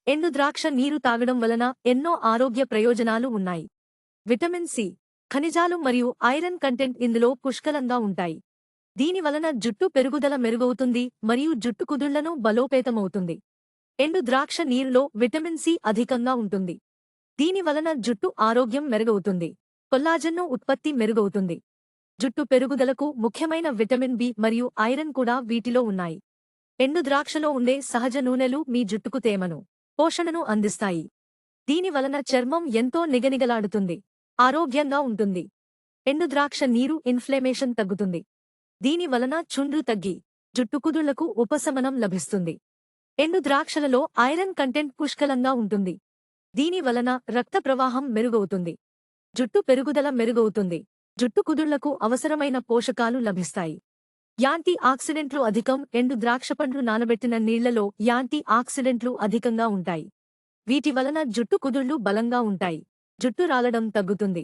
ఎండు ద్రాక్ష నీరు తాగడం వలన ఎన్నో ఆరోగ్య ప్రయోజనాలు ఉన్నాయి. విటమిన్ సి, ఖనిజాలు మరియు ఐరన్ కంటెంట్ ఇందులో పుష్కలంగా ఉంటాయి. దీని వలన జుట్టు పెరుగుదల మెరుగవుతుంది మరియు జుట్టు కుదుళ్లను బలోపేతమవుతుంది. ఎండు ద్రాక్ష నీరులో విటమిన్ సి అధికంగా ఉంటుంది. దీని వలన జుట్టు ఆరోగ్యం మెరుగవుతుంది. కొల్లాజెన్ను ఉత్పత్తి మెరుగవుతుంది. జుట్టు పెరుగుదలకు ముఖ్యమైన విటమిన్ బి మరియు ఐరన్ కూడా వీటిలో ఉన్నాయి. ఎండు ద్రాక్షలో ఉండే సహజ నూనెలు మీ జుట్టుకు తేమను, పోషణను అందిస్తాయి. దీని వలన చర్మం ఎంతో నిగనిగలాడుతుంది, ఆరోగ్యంగా ఉంటుంది. ఎండు ద్రాక్ష నీరు ఇన్ఫ్లమేషన్ తగ్గుతుంది. దీని వలన చుండ్రు తగ్గి జుట్టు కుదుళ్లకు ఉపశమనం లభిస్తుంది. ఎండు ద్రాక్షలలో ఐరన్ కంటెంట్ పుష్కలంగా ఉంటుంది. దీని వలన రక్త ప్రవాహం మెరుగవుతుంది. జుట్టు పెరుగుదల మెరుగవుతుంది. జుట్టు కుదుళ్లకు అవసరమైన పోషకాలు లభిస్తాయి. యాంటీ ఆక్సిడెంట్లు అధికం. ఎండు ద్రాక్షపండ్లు నానబెట్టిన నీళ్లలో యాంటీ ఆక్సిడెంట్లు అధికంగా ఉంటాయి. వీటి వలన జుట్టు కుదుళ్లు బలంగా ఉంటాయి. జుట్టు రాలడం తగ్గుతుంది.